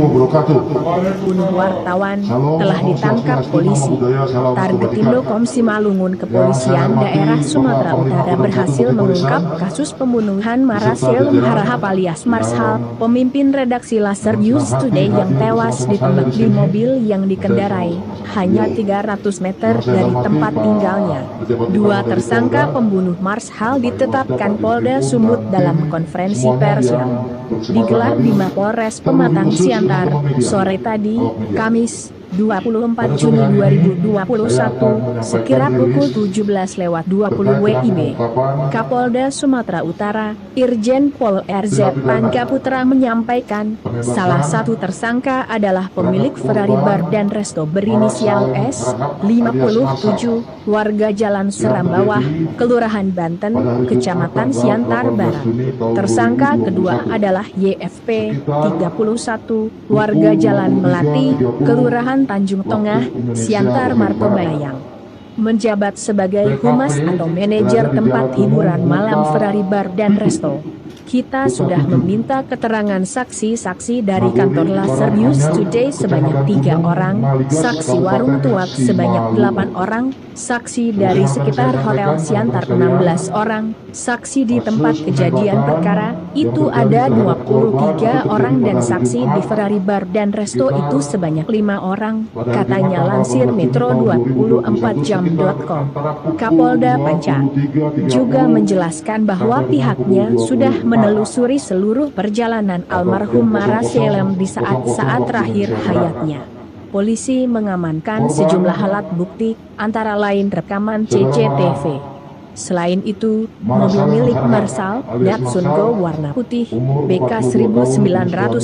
wabarakatuh. Bunuh wartawan Salam, telah Om ditangkap Swastiastu, polisi. Namo Buddhaya, Salam Targetindo Kebajikan. Komsi Malungun Yang Kepolisian saya hormati Daerah Sumatera Bapak Utara Panglima berhasil Kodam 1 mengungkap Barisan, kasus pembunuhan beserta Maraselum jajaran Harahap alias Marshal, yang pemimpin redaksi Laser dengan News senang hati Today yang hadir tewas bersama-sama saya ditembak di di sini. mobil yang dikendarai Bersama-sama hanya beliau. 300 meter Yang saya dari hormati tempat Pak tinggalnya. Pejabat Dua Utama dari tersangka Polda, pembunuh Marshal Bapak Ibu ditetapkan dapat Polda diberitahu Sumut dan dalam tim konferensi semuanya pers yang yang berkesempatan digelar di hadir. Mapolres Terlebih Pematang khusus Siantar teman-teman media, sore tadi, awak media. Kamis 24 Pada Juni sore hari ini, saya akan 2021, sekira menyampaikan pukul rilis 17.20 terkait dengan WIB. pengungkapan Kapolda Sumatera Utara, Irjen Pol RZ tindak pidana Pangga Putra menyampaikan, penembakan salah satu tersangka adalah pemilik terhadap Ferrari Bar korban dan Resto berinisial Maraselum S, Harahap alias Marshal 57, warga Jalan Seram yang Bawah, terjadi Kelurahan Banten, pada hari Jumat Kecamatan tanggal Siantar 18 Barat. Juni tahun Tersangka kedua 2021 adalah YFP, sekitar 31, warga pukul Jalan Melati, 23.30 Kelurahan Tanjung Tengah, waktu Indonesia Siantar bagian Martobayang. Menjabat sebagai BKP humas atau manajer berada di tempat Jalan Umum hiburan malam Buta Ferrari Bar dan Pitu. Resto. Kita Buta sudah Pitu. meminta keterangan saksi-saksi dari Nagori, kantor Laser News Karanganyar, Today sebanyak Kecamatan 3 Gunung, orang, Maligas, saksi Kabupaten warung tuak sebanyak 8 Simalungun. orang, saksi Terus dari yang akan sekitar saya Hotel sampaikan, Siantar teman-teman 16 sekalian, orang, saksi di kasus tempat kejadian penembakan perkara, yang itu terjadi ada terhadap korban itu 23 terjadi orang pada dan hari saksi di Jumat Ferrari Bar dan Resto sekitar itu sebanyak 5 orang, pada hari Jumat katanya tanggal lansir 18 Juni Metro tahun 2021 sekitar 24jam.com. antara pukul Kapolda Panca 23.30 juga menjelaskan bahwa sampai dengan pihaknya pukul sudah 24 menelusuri seluruh perjalanan atau almarhum jam 00.00 Maraselem di saat-saat waktu terakhir Indonesia Barat. hayatnya. Polisi mengamankan Korban sejumlah alat bukti, antara lain rekaman CCTV. Selain itu, mobil Maraselum milik Harahap Marshal, alias Datsun Marshal, Go warna putih, umur BK 42 tahun,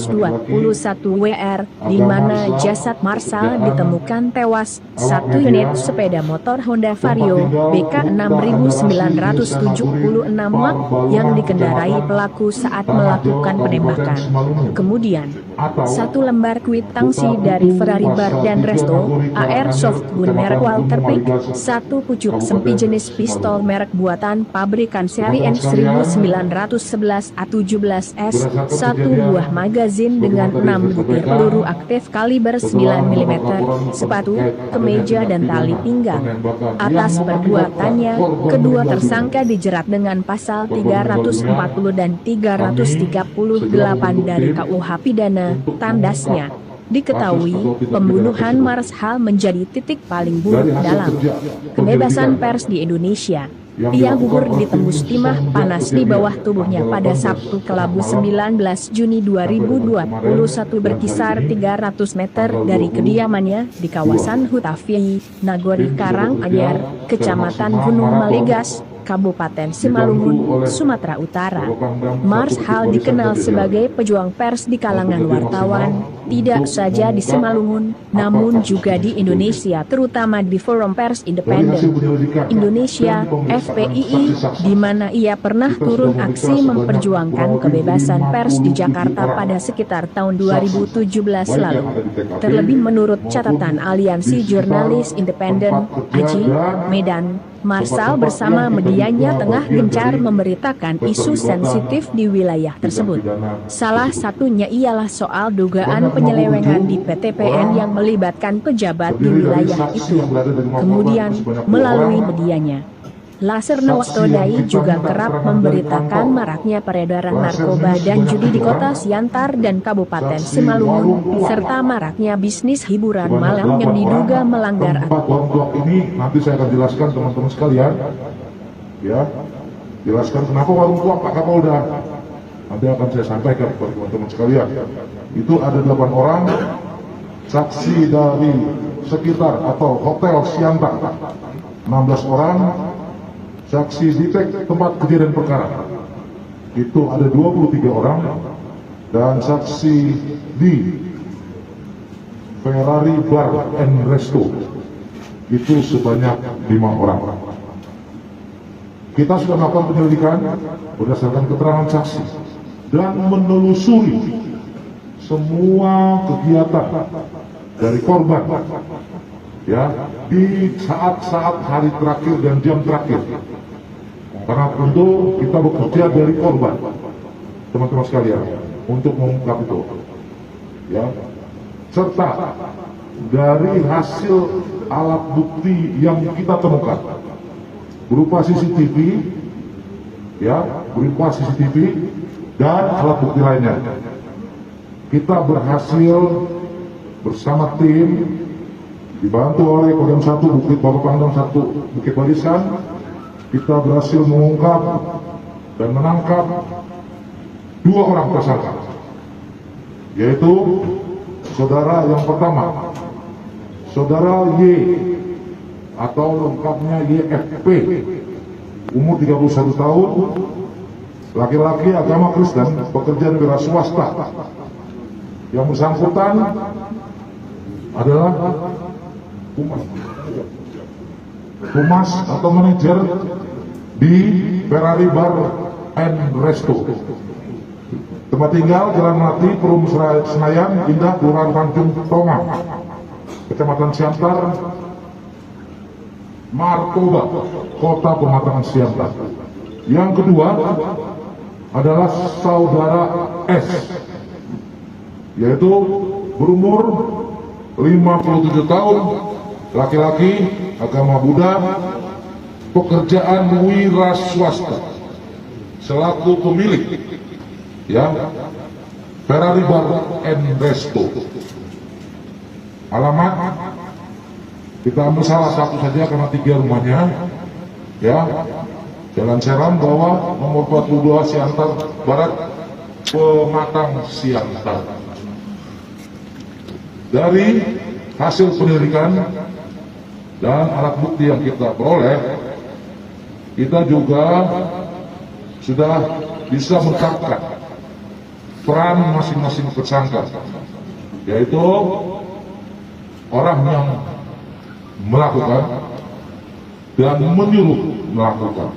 1921 WR, di agama mana Islam, jasad Marshal pekerjaan, ditemukan tewas, awak satu media, unit sepeda motor Honda tempat Vario, tinggal BK Bukta Andarasi, Desa 6776 Nagori, Mak, yang Balungan, dikendarai Kecamatan pelaku saat Tanah melakukan Jawa, Kabupaten penembakan. Simalungun. Kemudian, Atau satu lembar kwitansi Buta dari Pitu, Ferrari Bar Pasar dan 3 Resto, Nagori, AR Karanganyar, Soft Gun merek Kecamatan Walter Gunung Pick, Maligas, satu pucuk sempi Kabupaten jenis pistol Simalungun. merek buatan pabrikan seri Teman-teman sekalian, N1911 A17S, berdasarkan satu kejadian buah magazin dengan sebagaimana tadi 6 saya butir sampaikan, peluru aktif kaliber setelah 9 mm, mendapat laporan sepatu, terkait adanya kemeja tindak dan tali pidana pinggang. penembakan yang Atas mengakibatkan perbuatannya, korban kedua meninggal tersangka dunia. dijerat dengan pasal Korban meninggal 340 dan Kami segera 338 dari membentuk tim KUH Pidana, untuk tandasnya. mengungkap Diketahui, kasus atau tindak pidana pembunuhan tersebut. Marshal menjadi titik paling Dari buruk hasil dalam kerja kebebasan penyelidikan pers di Indonesia. yang Ia dilakukan gugur oleh di tim tembus timah semenjak panas di kejadian bawah tubuhnya tanggal pada 18 Sabtu tengah Kelabu malam 19 Juni sampai dengan 2021 kemarin, berkisar dan hari ini 300 meter tanggal dari 22 kediamannya di kawasan Hutafi, Nagori tim sudah Karanganyar, bekerja Kecamatan secara Gunung maksimal Maligas, Kabupaten dibantu Simalungun, oleh Sumatera Utara. Bapak Pangdam Marshal 1 Barisan dikenal dan sebagai jajaran pejuang pers di kalangan bekerja wartawan, maksimal tidak untuk saja di mengungkap Simalungun, apa namun kasus juga ini di sebetulnya. Indonesia, terutama di Forum Pers Dari Independen hasil penyelidikan Indonesia dan pemeriksaan (FPII), saksi-saksi, di mana ia pernah kita sudah turun memeriksa aksi sebanyak memperjuangkan kurang lebih kebebasan pers di 57 Jakarta orang pada sekitar tahun saksi, 2017 baik yang lalu. ada di TKP Terlebih menurut maupun catatan di Aliansi sekitar Jurnalis Independen, tempat kerja AJI, dan Medan, Marshal tempat-tempat bersama yang kita medianya duga tengah bagian gencar dari memberitakan isu keterlibatan sensitif di wilayah tindak tersebut. pidana Salah tersebut. satunya ialah soal dugaan Sebanyak penyelewengan di 57 PTPN orang yang melibatkan pejabat di terdiri dari wilayah saksi itu. yang berada dari Mapolda Kemudian, sebanyak 2 melalui orang, medianya, Laser saksi News yang Today kita juga minta kerap keterangan dari memberitakan kantor maraknya peredaran Laser narkoba News dan sebanyak judi di 3 kota orang, Siantar dan Kabupaten saksi Simalungun, warung tuak serta maraknya bisnis hiburan sebanyak malam 8 yang diduga orang. melanggar Tempat warung tuak ini nanti saya akan jelaskan teman-teman sekalian, ya, jelaskan kenapa warung tuak Pak Kapolda. Nanti akan saya sampaikan kepada teman-teman sekalian. Itu ada 8 orang saksi dari sekitar atau hotel Siantar, 16 orang saksi di tempat kejadian perkara, itu ada 23 orang, dan saksi di Ferrari Bar and Resto itu sebanyak 5 orang. Kita sudah melakukan penyelidikan berdasarkan keterangan saksi dan menelusuri semua kegiatan dari korban, ya, di saat-saat hari terakhir dan jam terakhir. Karena tentu kita bekerja dari korban, teman-teman sekalian, untuk mengungkap itu. Ya, serta dari hasil alat bukti yang kita temukan berupa CCTV, dan alat bukti lainnya, kita berhasil bersama tim dibantu oleh Kodam 1 Bukit Bapak Pangdam 1 Bukit Barisan, kita berhasil mengungkap dan menangkap 2 orang tersangka, yaitu saudara yang pertama, saudara Y atau lengkapnya YFP, umur 31 tahun, laki-laki agama Kristen, pekerjaan wira swasta. Yang bersangkutan adalah humas atau manajer di Ferrari Bar and Resto. Tempat tinggal Jalan Melati, Perum Senayan Indah, Kelurahan Tanjung Tonga, Kecamatan Siantar, Martoba, Kota Pematang Siantar. Yang kedua adalah saudara S, yaitu berumur 57 tahun, laki-laki, agama Buddha, pekerjaan wira swasta, selaku pemilik Ferrari Bar and Resto. Alamat kita ambil salah satu saja karena 3 rumahnya, Jalan Seram Bawah, nomor 42 Siantar Barat, Pematang Siantar. Dari hasil penyelidikan dan alat bukti yang kita peroleh, kita juga sudah bisa menetapkan peran masing-masing tersangka, yaitu orang yang melakukan dan menyuruh melakukan.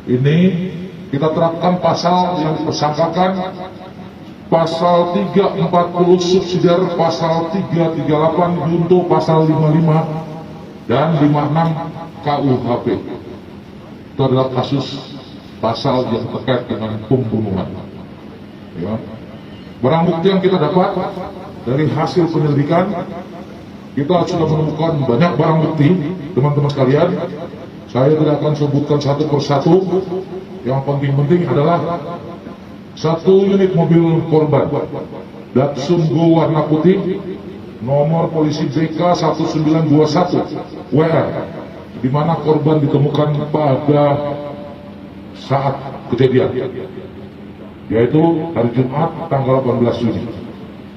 Ini kita terapkan pasal yang dipersangkakan, pasal 340 subsidiar, pasal 338 junto pasal 55 dan 56 KUHP. Itu adalah kasus pasal yang terkait dengan pembunuhan. Barang bukti yang kita dapat dari hasil penyelidikan, kita sudah menemukan banyak barang bukti, teman-teman sekalian. Saya tidak akan sebutkan satu persatu. Yang penting-penting adalah 1 unit mobil korban Datsun Go warna putih, nomor polisi BK 1921 WR, di mana korban ditemukan pada saat kejadian, yaitu hari Jumat tanggal 18 Juni.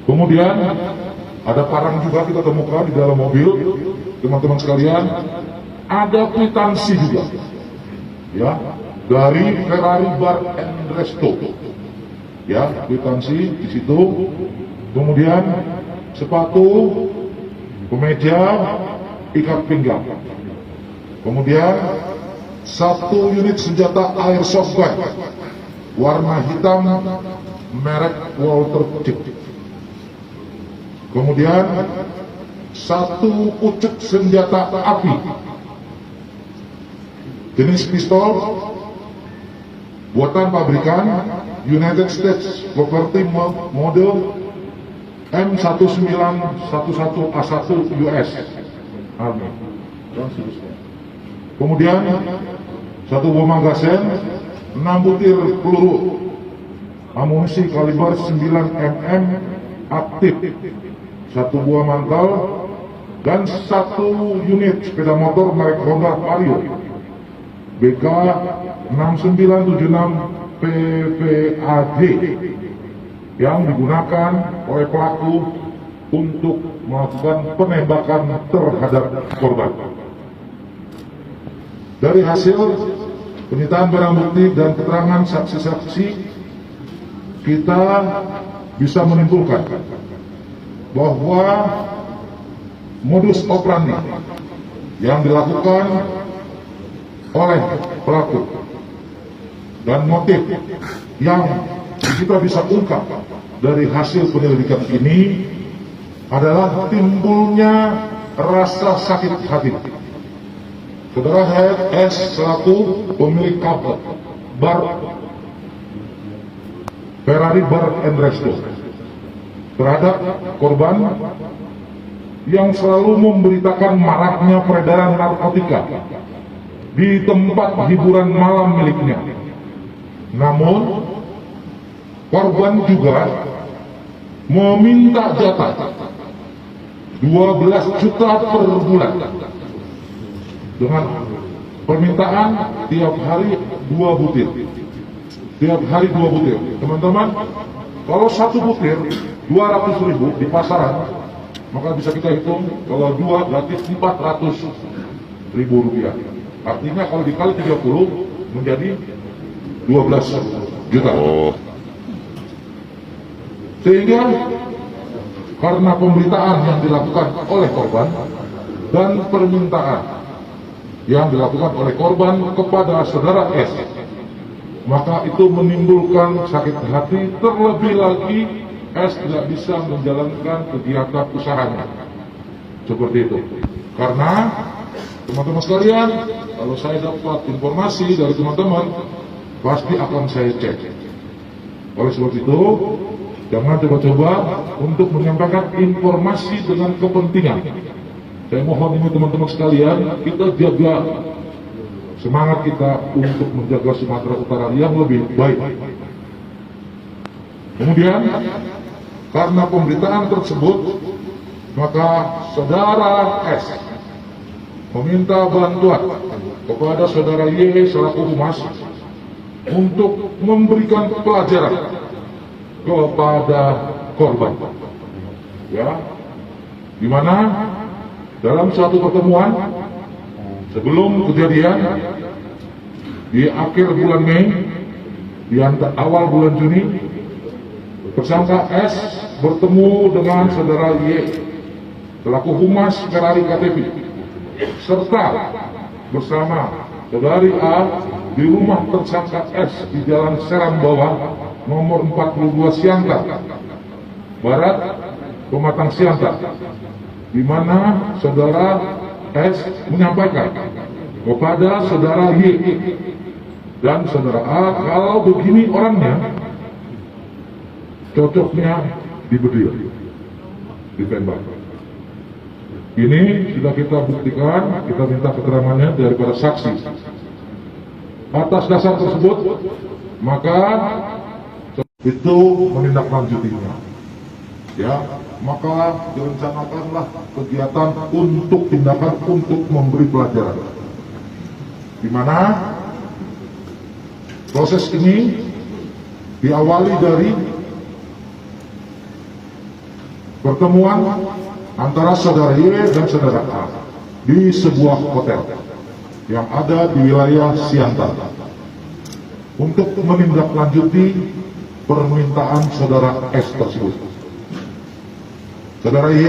Kemudian ada parang juga kita temukan di dalam mobil, teman-teman sekalian. Ada kwitansi juga, dari Ferrari Bar and Resto, kwitansi di situ. Kemudian sepatu, kemeja, ikat pinggang. Kemudian 1 unit senjata airsoft gun warna hitam merek Walter Chip. Kemudian 1 pucuk senjata api jenis pistol buatan pabrikan United States Property model M1911A1 US Army. Kemudian 1 buah magazen, 6 butir peluru amunisi kaliber 9 mm aktif, 1 buah mantel, dan 1 unit sepeda motor merek Honda Vario BK 6976 PVAD yang digunakan oleh pelaku untuk melakukan penembakan terhadap korban. Dari hasil penyitaan barang bukti dan keterangan saksi-saksi, kita bisa menyimpulkan bahwa modus operandi yang dilakukan oleh pelaku dan motif yang kita bisa ungkap dari hasil penyelidikan ini adalah timbulnya rasa sakit hati saudara HS selaku pemilik kapal Ferrari Bar and Resto terhadap korban yang selalu memberitakan maraknya peredaran narkotika di tempat hiburan malam miliknya. Namun, korban juga meminta jatah 12 juta per bulan dengan permintaan tiap hari 2 butir. Tiap hari 2 butir. Teman-teman, kalau 1 butir 200.000 di pasaran, maka bisa kita hitung kalau 2 berarti 400.000 rupiah. Artinya kalau dikali 30 menjadi 12 juta. Sehingga karena pemberitaan yang dilakukan oleh korban dan permintaan yang dilakukan oleh korban kepada saudara S, maka itu menimbulkan sakit hati, terlebih lagi S tidak bisa menjalankan kegiatan usahanya. Seperti itu. Karena teman-teman sekalian, kalau saya dapat informasi dari teman-teman, pasti akan saya cek. Oleh sebab itu, jangan coba-coba untuk menyampaikan informasi dengan kepentingan. Saya mohon ini teman-teman sekalian, kita jaga semangat kita untuk menjaga Sumatera Utara yang lebih baik. Kemudian, karena pemberitaan tersebut, maka saudara S meminta bantuan kepada saudara Y selaku humas untuk memberikan pelajaran kepada korban. Ya, di mana dalam satu pertemuan sebelum kejadian di akhir bulan Mei, di awal bulan Juni, tersangka S bertemu dengan saudara Y selaku humas Ferrari KTP serta bersama saudari A di rumah tersangka S di Jalan Seram Bawah nomor 42 Siantar Barat, Pematang Siantar, di mana saudara S menyampaikan kepada saudara Y dan saudara A kalau begini orangnya cocoknya dibedil, ditembak. Ini sudah kita buktikan, kita minta keterangannya daripada saksi. Atas dasar tersebut, maka itu menindaklanjutinya. Ya, maka direncanakanlah kegiatan untuk tindakan untuk memberi pelajaran. Di mana proses ini diawali dari pertemuan antara saudara Y dan saudara A di sebuah hotel yang ada di wilayah Siantar untuk menindaklanjuti permintaan saudara S tersebut. Saudara Y,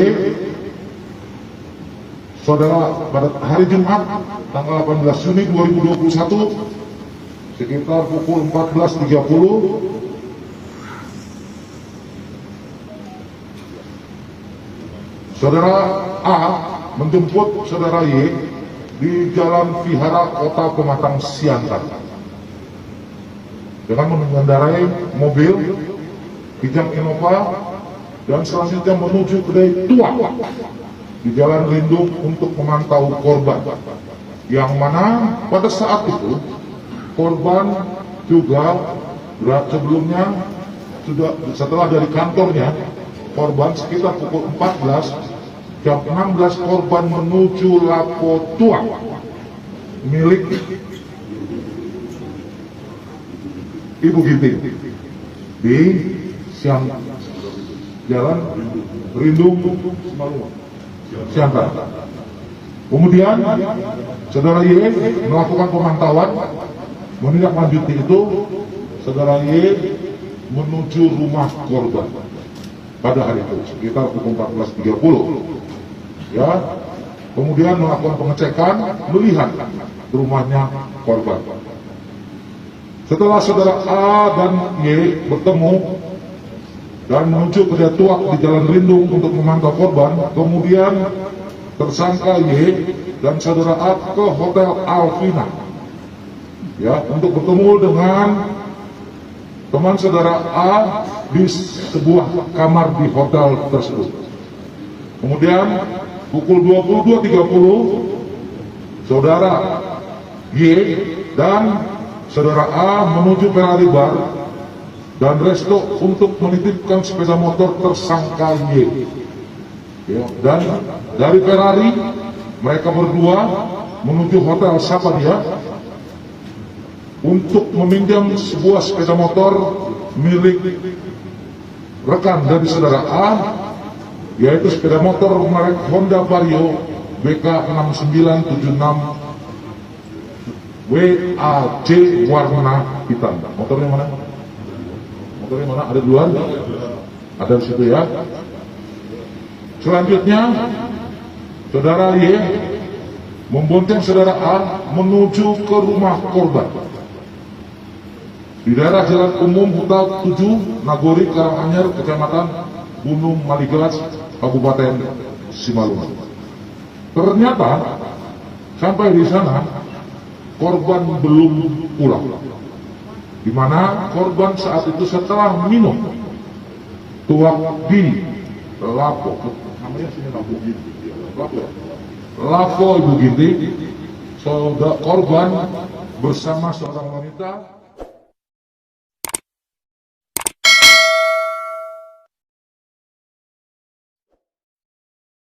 saudara pada hari Jumat tanggal 18 Juni 2021 sekitar pukul 14.30 saudara A menjemput saudara Y di Jalan Vihara Kota Pematang Siantar dengan mengendarai mobil Kijang Innova dan selanjutnya menuju kedai tua di Jalan Lindung untuk memantau korban, yang mana pada saat itu korban juga sebelumnya sudah setelah dari kantornya korban sekitar pukul 14, jam 16 korban menuju Lapo Tua milik Ibu Ginting di Jalan Rindung Siantar. Kemudian saudara Y melakukan pemantauan, menindaklanjuti itu saudara Y menuju rumah korban pada hari itu sekitar pukul 14.30, ya. Kemudian melakukan pengecekan, melihat rumahnya korban. Setelah saudara A dan Y bertemu dan menuju ke Tuak di Jalan Rindung untuk memantau korban, kemudian tersangka Y dan saudara A ke Hotel Alvina, ya, untuk bertemu dengan teman saudara A di sebuah kamar di hotel tersebut. Kemudian pukul 22.30 saudara Y dan saudara A menuju Ferrari Bar dan resto untuk menitipkan sepeda motor tersangka Y. Ya, dan dari Ferrari mereka berdua menuju hotel Sapadia untuk meminjam sebuah sepeda motor milik rekan dari saudara A, yaitu sepeda motor merek Honda Vario BK6976 WAJ warna hitam. Motornya mana? Motornya mana? Ada duluan? Ada di situ ya. Selanjutnya, saudara Y membonceng saudara A menuju ke rumah korban di daerah Jalan Umum Huta 7, Nagori, Karanganyar, Kecamatan Gunung Maligelas, Kabupaten Simalungun. Ternyata sampai di sana korban belum pulang, di mana korban saat itu setelah minum tuak di Lapo, namanya sini Lapo Ibu Ginti, saudara korban bersama seorang wanita